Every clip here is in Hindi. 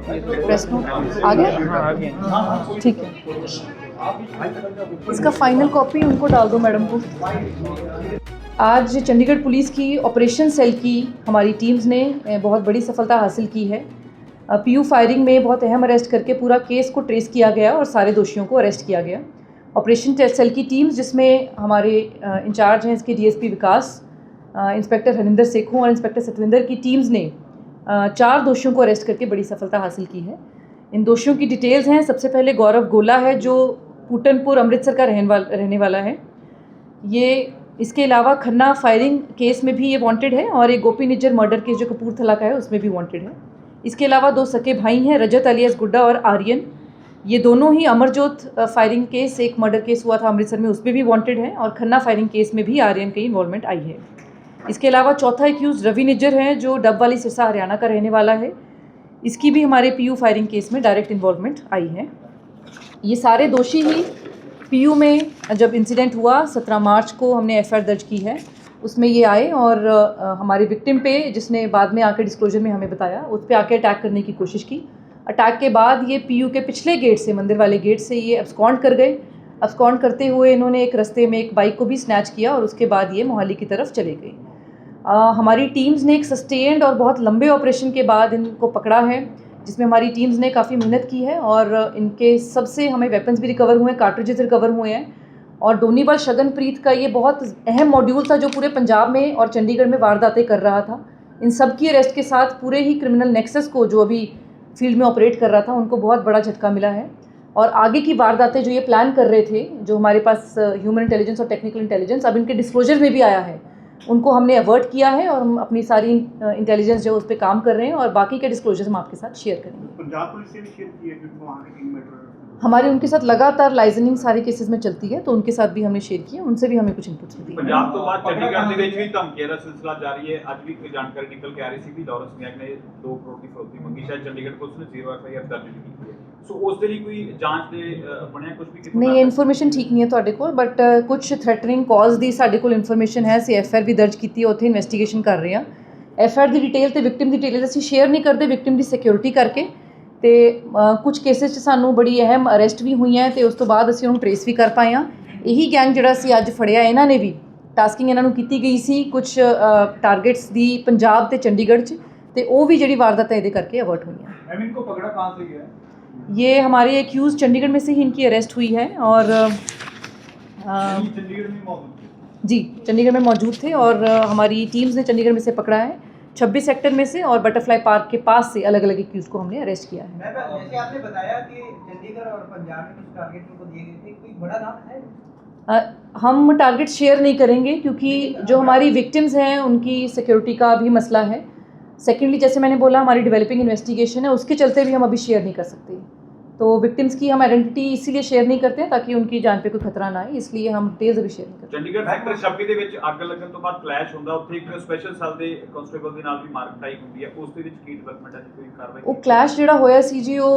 प्रेस नोट आ गया? ठीक है, इसका फाइनल कॉपी उनको डाल दो मैडम को। आज चंडीगढ़ पुलिस की ऑपरेशन सेल की हमारी टीम्स ने बहुत बड़ी सफलता हासिल की है। पीयू फायरिंग में बहुत अहम अरेस्ट करके पूरा केस को ट्रेस किया गया और सारे दोषियों को अरेस्ट किया गया। ऑपरेशन सेल की टीम्स जिसमें हमारे इंचार्ज हैं इसके डीएसपी विकास, इंस्पेक्टर हरिंदर सेखों और इंस्पेक्टर सतविंदर की टीम्स ने 4 दोषियों को अरेस्ट करके बड़ी सफलता हासिल की है। इन दोषियों की डिटेल्स हैं। सबसे पहले गौरव गोला है जो पूटनपुर अमृतसर का रहने वाला है। ये इसके अलावा खन्ना फायरिंग केस में भी ये वांटेड है और एक गोपी निज्जर मर्डर केस जो कपूरथला का है उसमें भी वांटेड है। इसके अलावा 2 सके भाई हैं, रजत अलियास गुड्डा और आर्यन। ये दोनों ही अमरजोत फायरिंग केस, एक मर्डर केस हुआ था अमृतसर में, उसमें भी वांटेड है और खन्ना फायरिंग केस में भी आर्यन की इन्वॉल्वमेंट आई है। इसके अलावा चौथा एक्यूज रवि निज्जर है जो डब वाली सिरसा हरियाणा का रहने वाला है। इसकी भी हमारे पीयू फायरिंग केस में डायरेक्ट इन्वॉल्वमेंट आई है। ये सारे दोषी ही पीयू में जब इंसिडेंट हुआ 17 मार्च को हमने एफआईआर दर्ज की है, उसमें ये आए और हमारे विक्टिम पे, जिसने बाद में आके डिस्क्लोजर में हमें बताया, उस पर आके अटैक करने की कोशिश की। अटैक के बाद ये पीयू के पिछले गेट से, मंदिर वाले गेट से ये अब्सकॉन्ड कर गए। अब्सकॉन्ड करते हुए इन्होंने एक रास्ते में एक बाइक को भी स्नैच किया और उसके बाद ये मोहाली की तरफ चले गए। हमारी टीम्स ने एक सस्टेन्ड और बहुत लंबे ऑपरेशन के बाद इनको पकड़ा है, जिसमें हमारी टीम्स ने काफ़ी मेहनत की है और इनके सबसे हमें वेपन्स भी रिकवर हुए हैं, कार्ट्रिजेस रिकवर हुए हैं। और डोनीवाल शगनप्रीत का ये बहुत अहम मॉड्यूल था जो पूरे पंजाब में और चंडीगढ़ में वारदातें कर रहा था। इन सब की अरेस्ट के साथ पूरे ही क्रिमिनल नेक्सस को, जो अभी फील्ड में ऑपरेट कर रहा था, उनको बहुत बड़ा झटका मिला है। और आगे की वारदातें जो ये प्लान कर रहे थे, जो हमारे पास ह्यूमन इंटेलिजेंस और टेक्निकल इंटेलिजेंस अब इनके डिस्क्लोजर में भी आया है, उनको हमने अवर्ट किया है और हम अपनी सारी इंटेलिजेंस जो उस पर काम कर रहे हैं और बाकी के डिस्क्लोजर हम आपके साथ शेयर करेंगे। पंजाब पुलिस से भी शेयर किया है क्योंकि वहाँ के टीम मेटर हमारी उनके साथ लगातार लाइजनिंग सारे केसेस में चलती है, तो उनके साथ भी हमने शेयर किया, उनसे भी हमें कुछ इनपुट्स मिली। ਪੰਜਾਬ ਤੋਂ ਬਾਅਦ ਚੰਡੀਗੜ੍ਹ ਦੇ ਵਿੱਚ ਵੀ ਧਮਕੀਆਂ ਦਾ ਸਿਲਸਿਲਾ ਜਾਰੀ ਹੈ। ਅੱਜ ਵੀ ਕੋਈ ਜਾਣਕਾਰੀ ਨਿਕਲ ਕੇ ਆ ਰਹੀ ਸੀ ਕਿ ਲਾਰੈਂਸ ਨਾਇਕ ਨੇ 2 ਕਰੋੜ ਦੀ ਫਰੋਤੀ ਮੰਗੀ। ਸ਼ਾਇਦ ਚੰਡੀਗੜ੍ਹ ਪੁਲਿਸ ਨੇ 0 ਐਫਆਈਆਰ ਦਰਜ ਕੀਤੀ ਹੈ। ਸੋ ਉਸ ਦੇ ਲਈ ਕੋਈ ਜਾਂਚ ਦੇ ਬਣਿਆ ਕੁਝ ਵੀ ਕਿਤੇ? नहीं, ये इन्फॉर्मेशन ठीक नहीं है ਤੁਹਾਡੇ ਕੋਲ, ਬਟ ਕੁਝ ਥ੍ਰੈਟਨਿੰਗ ਕਾਜ਼ ਦੀ ਸਾਡੇ ਕੋਲ ਇਨਫੋਰਮੇਸ਼ਨ ਹੈ। ਅਸੀਂ ਐਫਆਈਆਰ ਵੀ ਦਰਜ ਕੀਤੀ ਹੈ, ਉੱਥੇ ਇਨਵੈਸਟੀਗੇਸ਼ਨ ਕਰ ਰਹੇ ਹਾਂ। ਐਫਆਈਆਰ ਦੀ ਡਿਟੇਲ ਤੇ ਵਿਕਟਿਮ ਦੀ ਡਿਟੇਲ ਅਸੀਂ ਸ਼ੇਅਰ ਨਹੀਂ ਕਰਦੇ, ਵਿਕਟਿਮ ਦੀ ਸਿਕਿਉਰਿਟੀ ਕਰਕੇ। ਤੇ ਕੁਝ ਕੇਸਿਸ 'ਚ ਸਾਨੂੰ ਬੜੀ ਅਹਿਮ ਅਰੈਸਟ ਵੀ ਹੋਈਆਂ ਤੇ ਉਸ ਤੋਂ ਬਾਅਦ ਅਸੀਂ ਉਹਨੂੰ ਟ੍ਰੇਸ ਵੀ ਕਰ ਪਾਏ ਹਾਂ। ਇਹੀ ਗੈਂਗ ਜਿਹੜਾ ਅਸੀਂ ਅੱਜ ਫੜਿਆ, ਇਹਨਾਂ ਨੇ ਵੀ ਟਾਸਕਿੰਗ ਇਹਨਾਂ ਨੂੰ ਕੀਤੀ ਗਈ ਸੀ ਕੁਝ ਟਾਰਗੇਟਸ ਦੀ ਪੰਜਾਬ ਤੇ ਚੰਡੀਗੜ੍ਹ 'ਚ, ਤੇ ਉਹ ਵੀ ਜਿਹੜੀ ਵਾਰਦਾਤਾਂ ਇਹਦੇ ਕਰਕੇ ਅਵਰਟ ਹੋਈਆਂ। मैम इनको पकड़ा कहाँ से गया? ये हमारे एक्यूज़ चंडीगढ़ में से ही इनकी अरेस्ट हुई है और चंडीगढ़ में मौजूद थे? जी, चंडीगढ़ में मौजूद थे और हमारी टीम्स ने चंडीगढ़ में से पकड़ा है 26 सेक्टर में से और बटरफ्लाई पार्क के पास से अलग अलग एक्यूज़ को हमने अरेस्ट किया है। जैसे आपने बताया कि चंडीगढ़ और पंजाब में कुछ टारगेट उनको दिए गए थे, कोई बड़ा नाम है? हम टारगेट शेयर नहीं करेंगे क्योंकि जो हमारी विक्टिम्स हैं उनकी सिक्योरिटी का भी मसला है। सेकेंडली, जैसे मैंने बोला, हमारी डेवलपिंग इन्वेस्टिगेशन है, उसके चलते भी हम अभी शेयर नहीं कर सकते। तो विक्टिम्स की हम आइडेंटिटी इसीलिए शेयर नहीं करते हैं ताकि उनकी जान पे कोई खतरा ना आए, इसलिए हम डिटेल्स अभी शेयर नहीं करते। ਚੰਡੀਗੜ੍ਹ ਸੈਕਟਰ 26 ਦੇ ਵਿੱਚ ਅੱਗ ਲੱਗਣ ਤੋਂ ਬਾਅਦ ਕਲੈਸ਼ ਹੁੰਦਾ, ਉੱਥੇ ਇੱਕ ਸਪੈਸ਼ਲ ਸੈੱਲ ਦੇ ਕਾਂਸਟੇਬਲ ਦੇ ਨਾਲ ਵੀ ਮਾਰਕਟਾਈ ਹੁੰਦੀ ਹੈ। ਉਸ ਦੇ ਵਿੱਚ ਕੀ ਡਿਵੈਲਪਮੈਂਟ ਹੈ, ਕੋਈ ਕਾਰਵਾਈ? ਉਹ ਕਲੈਸ਼ ਜਿਹੜਾ ਹੋਇਆ ਸੀ ਜੀ, ਉਹ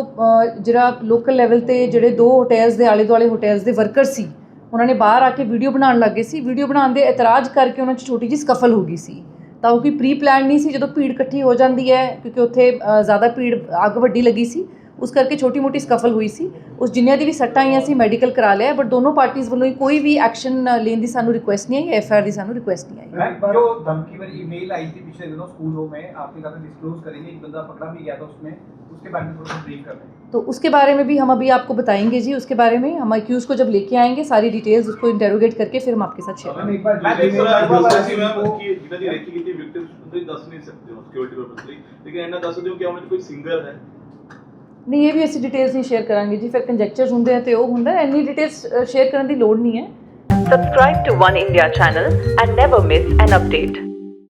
ਜਿਹੜਾ ਲੋਕਲ ਲੈਵਲ ਤੇ ਜਿਹੜੇ 2 ਹੋਟਲਸ ਦੇ ਆਲੇ ਦੁਆਲੇ ਹੋਟਲਸ ਦੇ ਵਰਕਰ ਸੀ, ਉਹਨਾਂ ਨੇ ਬਾਹਰ ਆ ਕੇ ਵੀਡੀਓ ਬਣਾਉਣ ਲੱਗੇ ਸੀ। ਵੀਡੀਓ ਬਣਾਉਣ ਦੇ ਇਤਰਾਜ਼ ਕਰਕੇ ਉਹਨਾਂ 'ਚ ਛੋਟੀ ਜਿਹੀ ਸਕਫਲ ਹੋ ਗਈ ਸੀ। ਤਾਂ ਉਹ ਕੋਈ ਪ੍ਰੀ ਪਲਾਨ ਨਹੀਂ ਸੀ। ਜਦੋਂ ਭੀੜ ਇਕੱਠੀ ਹੋ ਜਾਂਦੀ ਹੈ, ਕਿਉਂਕਿ ਉੱਥੇ ਜ਼ਿਆਦਾ ਭੀੜ, ਅੱਗ ਵੱਡੀ ਲੱਗੀ ਸੀ, ਉਸ ਕਰਕੇ ਛੋਟੀ ਮੋਟੀ ਸਕਫਲ ਹੋਈ ਸੀ। ਉਸ ਜਿੰਨਿਆਂ ਦੀ ਵੀ ਸੱਟਾਂ ਆਈਆਂ ਸੀ ਮੈਡੀਕਲ ਕਰਾ ਲਿਆ, ਬਟ ਦੋਨੋਂ ਪਾਰਟੀਜ਼ ਵੱਲੋਂ ਕੋਈ ਵੀ ਐਕਸ਼ਨ ਲੈਣ ਦੀ ਸਾਨੂੰ ਰਿਕੁਐਸਟ नहीं आई, एफआईआर की सानू रिक्वेस्ट नहीं आई। जो धमकी वाली ईमेल आई थी पिछले दिनों स्कूलों में, आपके साथ डिस्क्लोज करेंगे, एक बंदा पकड़ा भी गया था उसमें, उसके बारे में थोड़ा सा ब्रीफ कर रहे हैं। तो उसके बारे में भी हम अभी आपको बताएंगे जी। उसके बारे में हम एक्यूज़ को जब लेके आएंगे, सारी डिटेल्स उसको इंटेरोगेट करके फिर हम आपके साथ शेयर करेंगे। नहीं, ये भी ऐसी डिटेल्स नहीं शेयर करांगे जी, फिर कंजैक्चर्स होंगे हैं तो वो होंगे, इन्नी डिटेल्स शेयर करने की लोड़ नहीं है। Subscribe to One India channel and never miss an update.